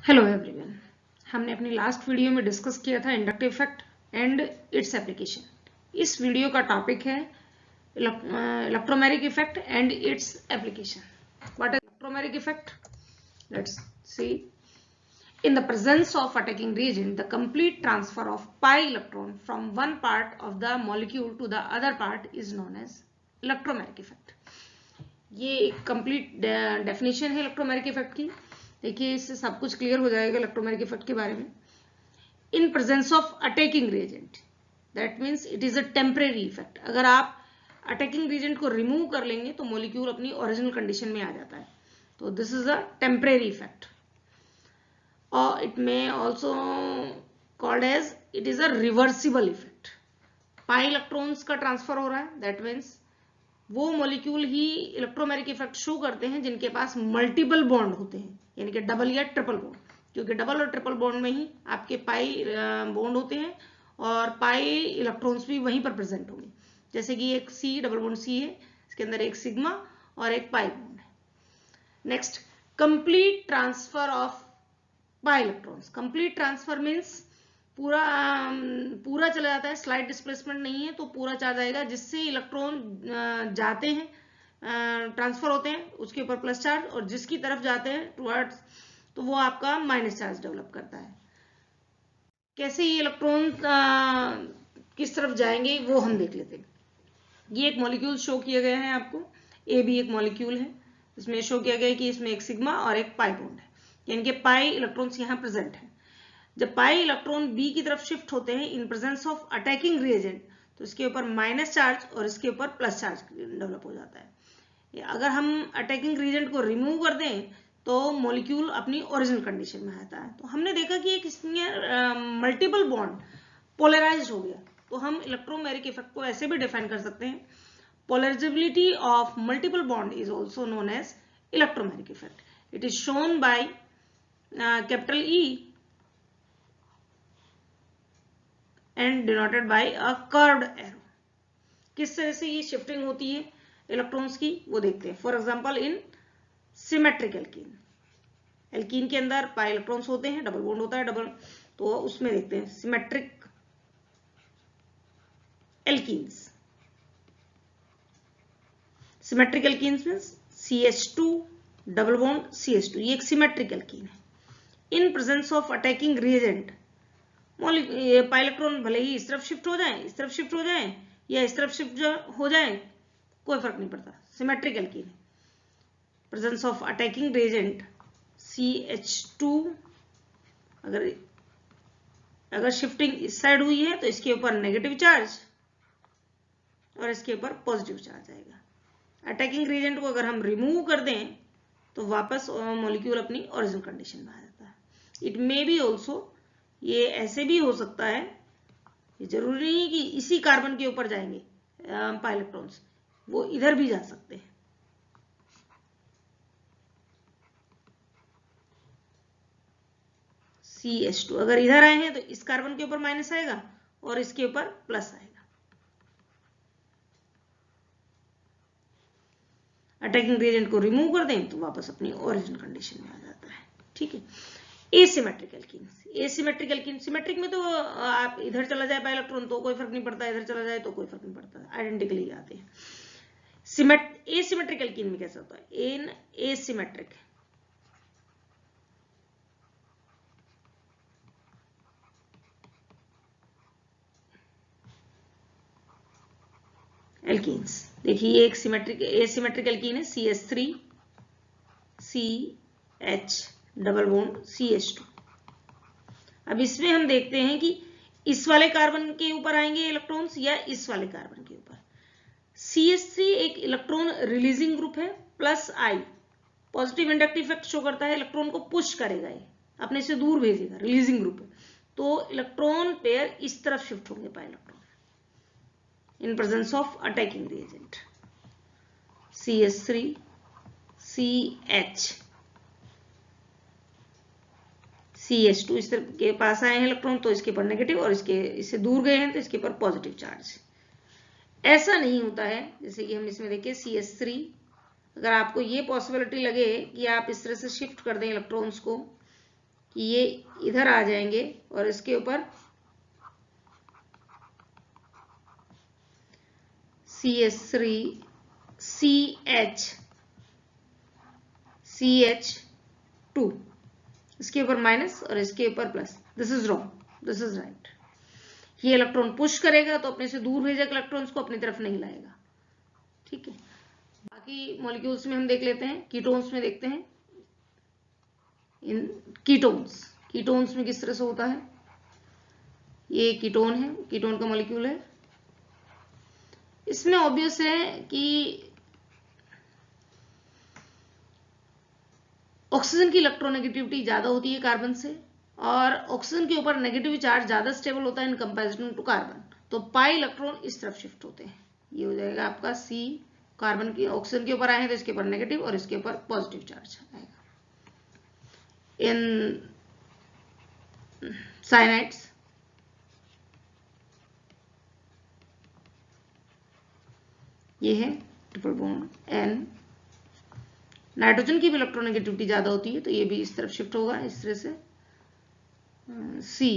Hello everyone, हमने अपनी last video में डिस्कस किया था inductive effect and its application. इस वीडियो का टॉपिक है electromagnetic effect and its application. What is electromagnetic effect? Let's see. In the presence of attacking reagent, the complete transfer of pi electron from one part of the molecule to the other part is known as electromagnetic effect. ये एक complete definition है electromagnetic effect की। देखिए, इससे सब कुछ clear हो जाएगा इलेक्ट्रोमैग्नेटिक इफेक्ट के बारे में। In presence of attacking reagent, that means it is a temporary effect. अगर आप अटैकिंग रिएजेंट को रिमूव कर लेंगे तो मॉलिक्यूल अपनी ओरिजिनल कंडीशन में आ जाता है, तो this is a temporary effect. और it may also called as it is a reversible effect. Pi electrons का ट्रांसफर हो रहा है, दैट मीन्स वो मॉलिक्यूल ही इलेक्ट्रोमैग्नेटिक इफेक्ट शो करते हैं जिनके पास मल्टीपल बॉन्ड होते हैं, यानी कि डबल या ट्रिपल बॉन्ड। क्योंकि डबल और ट्रिपल बॉन्ड में ही आपके पाई बॉन्ड होते हैं और पाई इलेक्ट्रॉन्स भी वहीं पर प्रेजेंट होंगे। जैसे कि एक सी डबल बॉन्ड सी है, इसके अंदर एक सिग्मा और एक पाई बॉन्ड है। Next, complete transfer of pi electrons. Complete transfer means पूरा चला जाता है, स्लाइड डिस्प्लेसमेंट नहीं है, तो पूरा चार्ज आएगा। जिससे इलेक्ट्रॉन जाते हैं, ट्रांसफर होते हैं, उसके ऊपर प्लस चार्ज, और जिसकी तरफ जाते हैं टुवर्ड्स, तो वो आपका माइनस चार्ज डेवलप करता है। कैसे ये इलेक्ट्रॉन किस तरफ जाएंगे वो हम देख लेते हैं। ये एक मॉलिक्यूल शो किया गया है आपको, ए भी एक मॉलिक्यूल है। इसमें शो किया गया है कि इसमें एक सिग्मा और एक पाई बॉन्ड है, यानी कि पाई इलेक्ट्रॉन्स यहाँ प्रेजेंट है। जब पाई इलेक्ट्रॉन बी की तरफ शिफ्ट होते हैं in presence of attacking reagent, तो इसके ऊपर माइनस चार्ज और इसके ऊपर प्लस चार्ज डेवलप हो जाता है। अगर हम अटैकिंग रिएजेंट को रिमूव कर दें तो मॉलिक्यूल अपनी ओरिजिनल कंडीशन में आता है। तो हमने देखा कि एक इसमें मल्टीपल बॉन्ड पोलराइज्ड हो गया, तो हम इलेक्ट्रोमैग्नेटिक इफेक्ट को ऐसे भी डिफाइन कर सकते हैं। Polarizability of multiple bond is also known as electromagnetic effect. It is shown by capital E and denoted by a curved arrow. किस तरह से ये शिफ्टिंग होती है इलेक्ट्रॉन्स की वो देखते हैं। For example in symmetric alkene, alkene के अंदर पाई इलेक्ट्रॉन्स होते हैं, डबल बॉन्ड होता है, डबल, तो उसमें देखते हैं symmetric alkenes. Symmetric alkenes means CH2 double bond CH2, ये एक सिमेट्रिक एल्कीन है। In presence of attacking reagent, pi electron भले ही इस तरफ शिफ्ट हो जाए, इस तरफ शिफ्ट हो जाए, या इस तरफ शिफ्ट हो जाए, कोई फर्क नहीं पड़ता, सिमेट्रिक एल्कीन है। Presence of attacking reagent CH2, अगर शिफ्टिंग इस साइड हुई है तो इसके ऊपर नेगेटिव चार्ज और इसके ऊपर पॉजिटिव चार्ज आएगा। अटैकिंग रिएजेंट को अगर हम रिमूव कर दें तो वापस मॉलिक्यूल अपनी ओरिजिनल कंडीशन में आ जाता है। इट मे बी ऑल्सो, ये ऐसे भी हो सकता है, ये जरूरी नहीं कि इसी कार्बन के ऊपर जाएंगे पाई इलेक्ट्रॉन्स, वो इधर भी जा सकते हैं। CH2 अगर इधर आए हैं तो इस कार्बन के ऊपर माइनस आएगा और इसके ऊपर प्लस आएगा। अटैकिंग रिएजेंट को रिमूव कर दें तो वापस अपनी ओरिजिनल कंडीशन में आ जाता है। ठीक है। Asymmetric alkene, asymmetric alkene, symmetric में तो आप इधर चला जाए पाई इलेक्ट्रॉन तो कोई फर्क नहीं पड़ता, इधर चला जाए तो कोई फर्क नहीं पड़ता, आइडेंटिकली आते हैं। एसिमेट्रिक एल्कीन में कैसा होता है? इन एसिमेट्रिक एल्कीन्स, देखिए एक सिमेट्रिक एसिमेट्रिक एल्कीन है CH3 CH double bond CH2। अब इसमें हम देखते हैं कि इस वाले कार्बन के ऊपर आएंगे इलेक्ट्रॉन्स या इस वाले कार्बन के ऊपर। CH3 एक इलेक्ट्रॉन रिलीजिंग ग्रुप है, plus I positive inductive effect show करता है, इलेक्ट्रॉन को पुश करेगा, ये अपने से दूर भेजेगा, रिलीजिंग ग्रुप है, तो इलेक्ट्रॉन पेयर इस तरफ शिफ्ट होंगे pi electron in presence of attacking reagent. CH3 CH CH2 इस तरफ के पास आए हैं इलेक्ट्रॉन तो इसके ऊपर नेगेटिव, और इससे दूर गए हैं तो इसके ऊपर पॉजिटिव चार्ज। ऐसा नहीं होता है जैसे कि हम इसमें देखिए CH3, अगर आपको ये पॉसिबिलिटी लगे कि आप इस तरह से शिफ्ट कर दें इलेक्ट्रॉन्स को ये इधर आ जाएंगे और इसके ऊपर CH3 CH2, इसके ऊपर माइनस और इसके ऊपर plus. This is wrong, this is right. ये इलेक्ट्रॉन पुश करेगा तो अपने से दूर भेजेगा इलेक्ट्रॉन्स को, अपनी तरफ नहीं लाएगा। ठीक है, बाकी मॉलिक्यूल्स में हम देख लेते हैं, कीटोन्स में देखते हैं। इन कीटोन्स में किस तरह से होता है। ये कीटोन है, कीटोन का मॉलिक्यूल है। इसमें ऑब्वियस है कि ऑक्सीजन की इलेक्ट्रोनेगेटिविटी ज्यादा होती है कार्बन से, और ऑक्सीजन के ऊपर नेगेटिव चार्ज ज्यादा स्टेबल होता है इन कंपैरिजन टू कार्बन। तो पाई इलेक्ट्रॉन इस तरफ शिफ्ट होते हैं। ये हो जाएगा आपका सी, कार्बन की ऑक्सीजन के ऊपर आए हैं तो इसके ऊपर नेगेटिव और इसके ऊपर पॉजिटिव चार्ज आएगा। इन साइनाइड्स ये है ट्रिपल बॉन्ड N। नाइट्रोजन की भी इलेक्ट्रोनेगेटिविटी ज्यादा होती है तो ये भी इस तरफ शिफ्ट होगा इस तरह से, C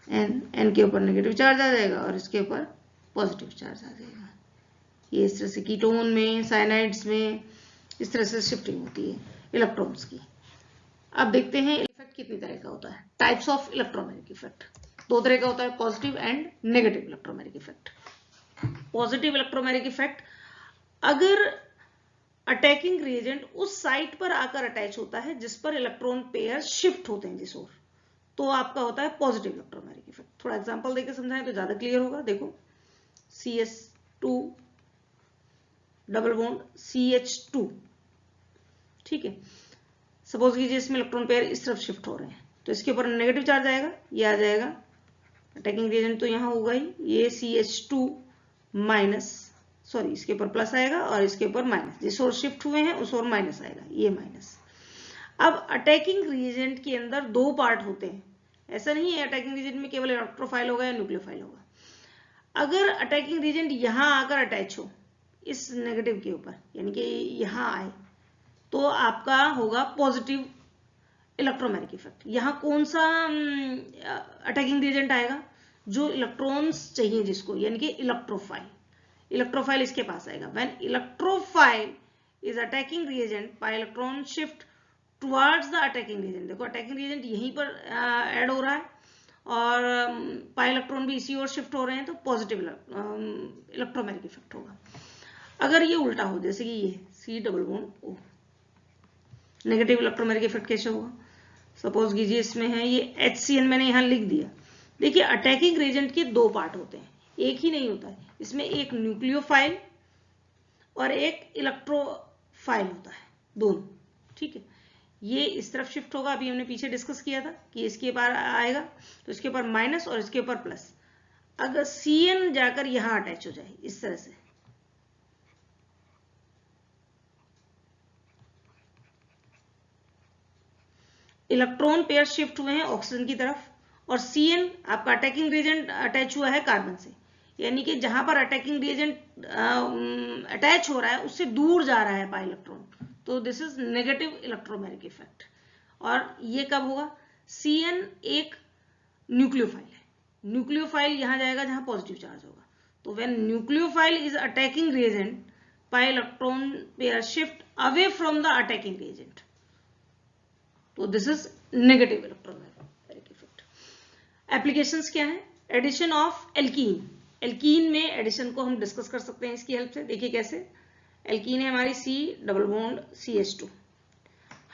N के ऊपर नेगेटिव चार्ज आ जाएगा और इसके ऊपर पॉजिटिव चार्ज आ जाएगा। ये इस तरह से कीटोन में, साइनाइड्स में इस तरह से शिफ्टिंग होती है इलेक्ट्रॉन्स की। अब देखते हैं इफेक्ट कितनी तरह का होता है। टाइप्स ऑफ इलेक्ट्रोमैग्नेटिक इफेक्ट दो तरह का होता है, positive and negative electromagnetic effect. Positive electromagnetic effect, अगर अटैकिंग रिएजेंट उस साइट पर आकर अटैच होता है जिस पर इलेक्ट्रॉन पेयर शिफ्ट होते हैं जिस ओर, तो आपका होता है पॉजिटिव इलेक्ट्रोमैग्नेटिक इफेक्ट। थोड़ा एग्जांपल देकर समझाएं तो ज्यादा क्लियर होगा। देखो CS2 डबल बॉन्ड CH2, ठीक है। सपोज कीजिए इसमें इलेक्ट्रॉन पेयर इस तरफ शिफ्ट हो रहे हैं तो इसके ऊपर नेगेटिव चार्ज आएगा, ये आ जाएगा अटैकिंग रिएजेंट तो यहां होगा ही, ये CH2 माइनस, सॉरी इसके ऊपर प्लस आएगा और इसके ऊपर माइनस, जिस ओर शिफ्ट हुए हैं उस ओर माइनस आएगा, ये माइनस। अब अटैकिंग रिएजेंट के अंदर दो पार्ट होते हैं, ऐसा नहीं है अटैकिंग रिएजेंट में केवल इलेक्ट्रोफाइल होगा या न्यूक्लियोफाइल होगा। अगर अटैकिंग रिएजेंट यहां आकर अटैच हो इस नेगेटिव के ऊपर, यानी कि यहां आए, तो आपका होगा पॉजिटिव इलेक्ट्रोमैग्नेटिक इफेक्ट। यहां कौन सा अटैकिंग रिएजेंट आएगा, जो इलेक्ट्रॉन्स चाहिए जिसको, यानी कि इलेक्ट्रोफाइल इसके पास आएगा। When electrophile is attacking reagent bye electron shift towards the attacking reagent. देखो अटैकिंग रिएजेंट यहीं पर ऐड हो रहा है और पाई इलेक्ट्रॉन भी इसी ओर शिफ्ट हो रहे हैं, तो पॉजिटिव इलेक्ट्रोमैग्नेटिक इफेक्ट होगा। अगर ये उल्टा हो, जैसे कि ये C double bond O, negative electromagnetic effect कैसे होगा। सपोज कीजिए इसमें है ये HCN, मैंने यहां लिख दिया। देखिए अटैकिंग रिएजेंट के दो पार्ट होते हैं, एक ही नहीं होता है। इसमें एक न्यूक्लियोफाइल और एक इलेक्ट्रोफाइल होता है, दोनों, ठीक है। ये इस तरफ शिफ्ट होगा, अभी हमने पीछे डिस्कस किया था कि इसके ऊपर आएगा तो इसके ऊपर माइनस और इसके ऊपर प्लस। अगर CN जाकर यहां अटैच हो जाए इस तरह से, इलेक्ट्रॉन पेयर शिफ्ट हुए हैं ऑक्सीजन की तरफ और CN आपका अटैकिंग रिएजेंट अटैच हुआ है कार्बन से, यानी कि जहां पर अटैकिंग रिएजेंट अटैच हो रहा है उससे दूर जा रहा है पाई इलेक्ट्रॉन, तो this is negative electromagnetic effect. और ये कब होगा, CN एक न्यूक्लियोफाइल है, न्यूक्लियोफाइल यहां जाएगा जहां पॉजिटिव चार्ज होगा। तो when nucleophile is attacking reagent, pi electron pair shift away from the attacking reagent, तो this is negative electromagnetic effect. Applications क्या है, एडिशन ऑफ एल्कीन। एल्कीन में एडिशन को हम डिस्कस कर सकते हैं इसकी हेल्प से। देखिए कैसे, एल्कीन है हमारी C डबल बॉन्ड CH2,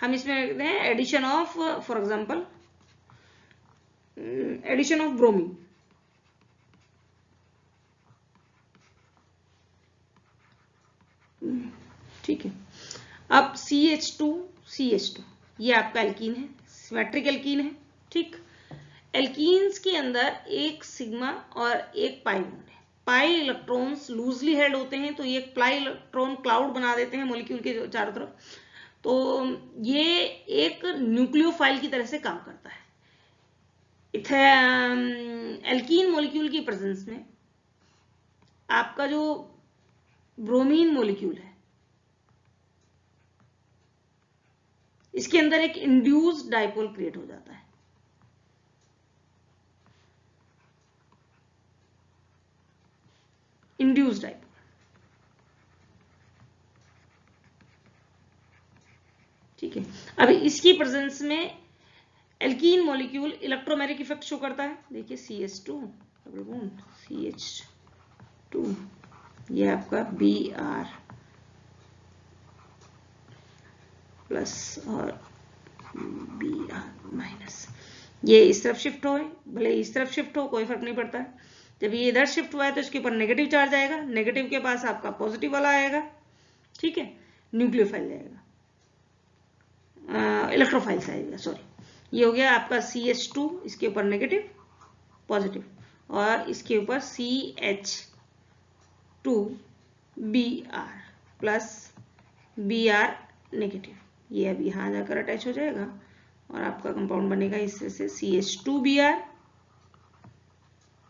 हम इसमें देखते हैं addition of, for example addition of bromine, ठीक है। अब CH2 ये आपका एल्कीन है, सिमेट्रिक एल्कीन है, ठीक। एल्कीन्स के अंदर एक सिग्मा और एक पाई बॉन्ड है। पाई इलेक्ट्रॉन्स लूजली हेल्ड होते हैं तो ये एक पाई इलेक्ट्रॉन क्लाउड बना देते हैं मॉलिक्यूल के चारों तरफ, तो ये एक न्यूक्लियोफाइल की तरह से काम करता है। एल्कीन मॉलिक्यूल की प्रेजेंस में आपका जो ब्रोमीन मॉलिक्यूल है इसके अंदर एक इंड्यूस्ड डाइपोल क्रिएट हो जाता है। इंड्यूस्ड डाइपोल, ठीक है। अब इसकी प्रेजेंस में alkene molecule electromeric effect show करता है। देखिए CH2 डबल बॉन्ड CH2, ये आपका Br प्लस और Br माइनस, ये इस तरफ शिफ्ट हो, भले इस तरफ शिफ्ट हो कोई फर्क नहीं पड़ता है। जब ये इधर शिफ्ट हुआ है तो इसके ऊपर नेगेटिव चार्ज आएगा, नेगेटिव के पास आपका पॉजिटिव वाला आएगा, ठीक है, न्यूक्लियोफाइल जाएगा, इलेक्ट्रोफाइल्स आएगा, सॉरी। ये हो गया आपका CH2, इसके ऊपर नेगेटिव पॉजिटिव, और इसके ऊपर CH2Br प्लस Br नेगेटिव, ये अब यहाँ जाकर अटैच हो जाएगा और आपका कंपाउंड बनेगा इससे से CH2Br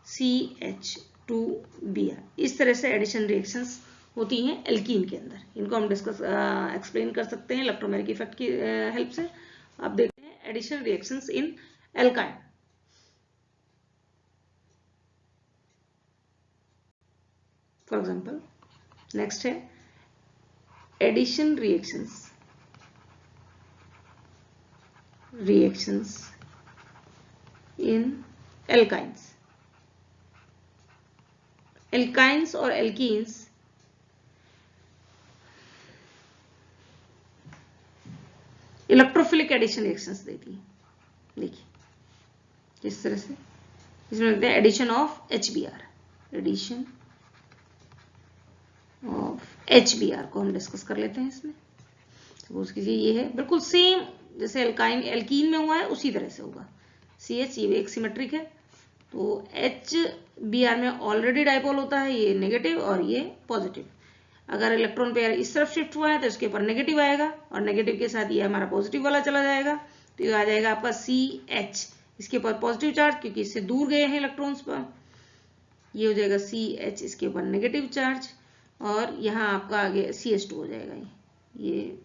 CH2Br। इस तरह से एडिशन रिएक्शंस होती हैं एल्कीन के अंदर। इनको हम डिस्कस एक्सप्लेन कर सकते हैं इलेक्ट्रोमेरिक इफेक्ट की हेल्प से। अब देखते हैं addition reactions in alkyne. For example next है addition reactions in alkynes. Alkynes और एल्कीन्स इलेक्ट्रोफिलिक एडिशन रिएक्शंस देती है। देखिए किस तरह से, इसमें लिखते हैं addition of HBr। Addition of HBr को हम डिस्कस कर लेते हैं इसमें। सपोज कीजिए ये है बिल्कुल सेम जैसे एल्कीन में हुआ है उसी तरह से होगा। CH ये एक सिमेट्रिक है, तो HBr में ऑलरेडी डाइपोल होता है, ये नेगेटिव और ये पॉजिटिव। अगर इलेक्ट्रॉन पेयर इस तरफ शिफ्ट हुआ है तो इसके ऊपर नेगेटिव आएगा और नेगेटिव के साथ ये हमारा पॉजिटिव वाला चला जाएगा, तो ये आ जाएगा आपका CH, इसके ऊपर पॉजिटिव चार्ज क्योंकि इससे दूर गए हैं इलेक्ट्रॉन्स पर, ये हो जाएगा CH, इसके ऊपर नेगेटिव चार्ज, और यहाँ आपका आगे CH2 हो जाएगा। ये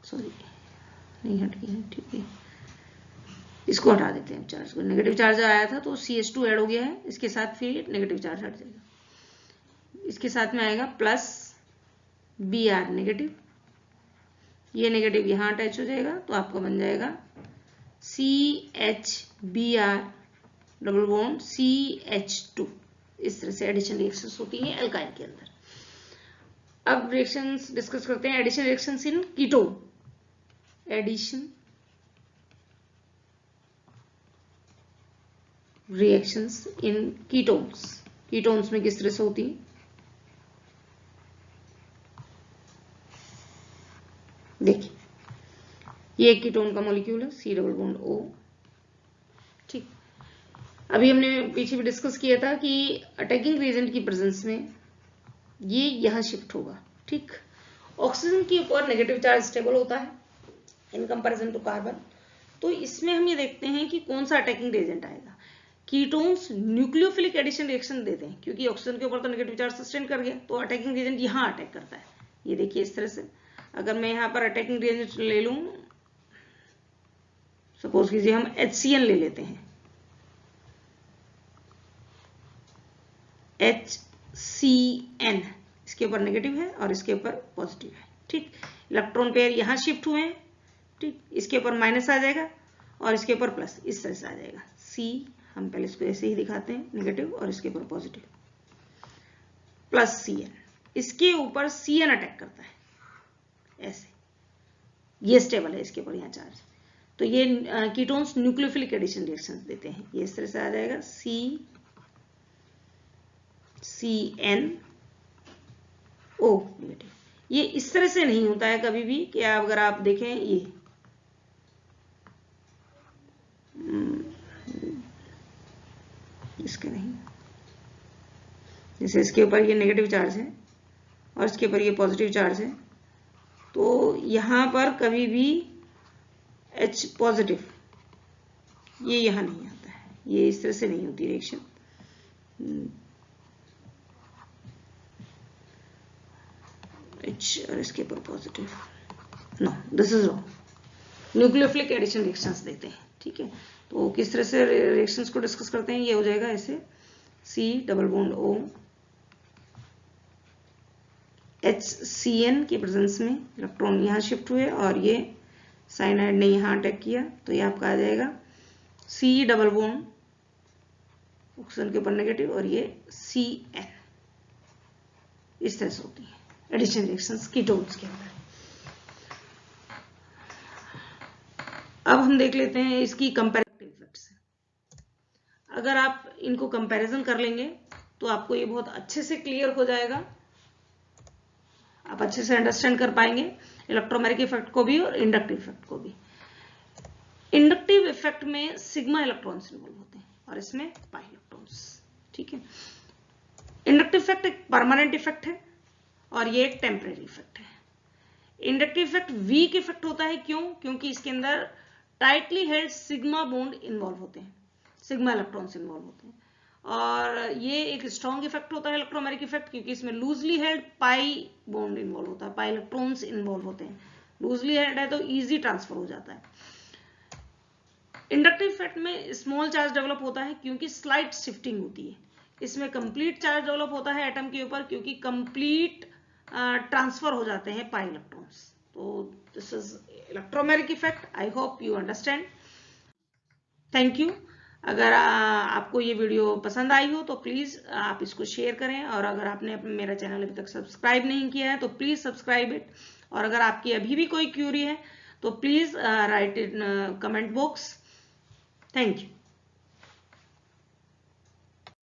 सॉरी नहीं हट गया, ठीक है, इसको हटा देते हैं चार्ज को। नेगेटिव चार्ज आया था तो CH2 ऐड हो गया है, इसके साथ फिर नेगेटिव चार्ज हट जाएगा। इसके साथ में आएगा प्लस Br नेगेटिव, ये नेगेटिव यहाँ अटैच हो जाएगा, तो आपका बन जाएगा CHBr डबल बॉन्ड CH2। इस तरह से एडिशन रिएक्शंस होती हैं एल्काइन के अंदर। अब रिएक्शंस डिस्कस करते हैं addition reactions in ketone. Addition reactions in ketones, ketones में किस तरह से होती है देखिए। ये एक कीटोन का मॉलिक्यूल है C डबल बॉन्ड O, ठीक। अभी हमने पीछे भी डिस्कस किया था कि अटैकिंग रिएजेंट की प्रेजेंस में ये यहां शिफ्ट होगा, ठीक। ऑक्सीजन के ऊपर नेगेटिव चार्ज स्टेबल होता है इन कंपैरिजन टू कार्बन, तो इसमें हम ये देखते हैं कि कौन सा अटैकिंग रिएजेंट आएगा। कीटोन्स न्यूक्लियोफिलिक एडिशन रिएक्शन देते हैं क्योंकि ऑक्सीजन के ऊपर तो नेगेटिव चार्ज सस्टेन कर गया, तो अटैकिंग रिएजेंट यहां अटैक करता है। ये देखिए इस तरह से, अगर मैं यहाँ पर अटैकिंग रिएजेंट ले लूं, सपोज कीजिए हम HCl ले लेते हैं, HCN, इसके ऊपर नेगेटिव है और इसके ऊपर पॉजिटिव है, ठीक। इलेक्ट्रॉन पेयर यहाँ शिफ्ट हुए हैं, ठीक, इसके ऊपर माइनस आ जाएगा और इसके ऊपर प्लस, इस तरह से आ जाएगा। C हम पहले इसको ऐसे ही दिखाते हैं, नेगेटिव और इसके ऊपर पॉजिटिव, प्लस Cn, इसके ऊपर Cn अटैक करता है ऐसे, ये स्टेबल है इसके ऊपर यहाँ चार्ज, तो ये कीटोन्स न्यूक्लियोफिलिक एडिशन रिएक्शंस देते हैं। ये इस तरह से आ जाएगा CNO नेगेटिव। ये इस तरह से नहीं होता है कभी भी कि अगर आप देखें ये इसके नहीं, जैसे इसके ऊपर ये नेगेटिव चार्ज है और इसके ऊपर ये पॉजिटिव चार्ज है, तो यहां पर कभी भी H पॉजिटिव ये यहां नहीं आता है, ये इस तरह से नहीं होती रिएक्शन। H OH और इसके ऊपर positive, no this is wrong. Nucleophilic addition reactions देखते हैं, ठीक है। तो किस तरह से रिएक्शंस को डिस्कस करते हैं, ये हो जाएगा ऐसे, C double bond O HCN की प्रेजेंस में इलेक्ट्रॉन यहाँ शिफ्ट हुए और ये साइनाइड ने यहाँ अटैक किया, तो ये आपका आ जाएगा C डबल बॉन्ड ऑक्सीजन के ऊपर नेगेटिव और ये CN। इस तरह से होती है एडिशन रिएक्शंस कीटोन्स के अंदर। अब हम देख लेते हैं इसकी कंपैरेटिव इफेक्ट्स। अगर आप इनको कंपैरिजन कर लेंगे तो आपको ये बहुत अच्छे से क्लियर हो जाएगा, आप अच्छे से अंडरस्टैंड कर पाएंगे इलेक्ट्रोमैग्नेटिक इफेक्ट को भी और इंडक्टिव इफेक्ट को भी। इंडक्टिव इफेक्ट में सिग्मा इलेक्ट्रॉन्स इन्वॉल्व होते हैं और इसमें पाई इलेक्ट्रॉन्स, ठीक है। इंडक्टिव इफेक्ट एक परमानेंट इफेक्ट है और ये एक टेम्परेरी इफेक्ट है। इंडक्टिव इफेक्ट वीक इफेक्ट होता है, क्यों? क्योंकि इसके अंदर tightly held sigma bond involve होते हैं, सिग्मा इलेक्ट्रॉन्स इन्वॉल्व होते हैं। और ये एक स्ट्रॉन्ग इफेक्ट होता है इलेक्ट्रोमैग्नेटिक इफेक्ट, क्योंकि इसमें loosely held pi bond involve होता है, पाई इलेक्ट्रॉन्स इन्वॉल्व होते हैं। लूजली हेल्ड है तो इजी ट्रांसफर हो जाता है। इंडक्टिव इफेक्ट में स्मॉल चार्ज डेवलप होता है क्योंकि स्लाइट शिफ्टिंग होती है। इसमें कंप्लीट चार्ज डेवलप होता है एटम के ऊपर क्योंकि कंप्लीट ट्रांसफर हो जाते हैं पाई इलेक्ट्रॉन्स। तो this is electromagnetic effect. I hope you understand. Thank you. अगर आपको ये वीडियो पसंद आई हो तो प्लीज आप इसको शेयर करें, और अगर आपने मेरा चैनल अभी तक सब्सक्राइब नहीं किया है तो प्लीज सब्सक्राइब इट। और अगर आपकी अभी भी कोई क्यूरी है तो please right in comment box. Thank you.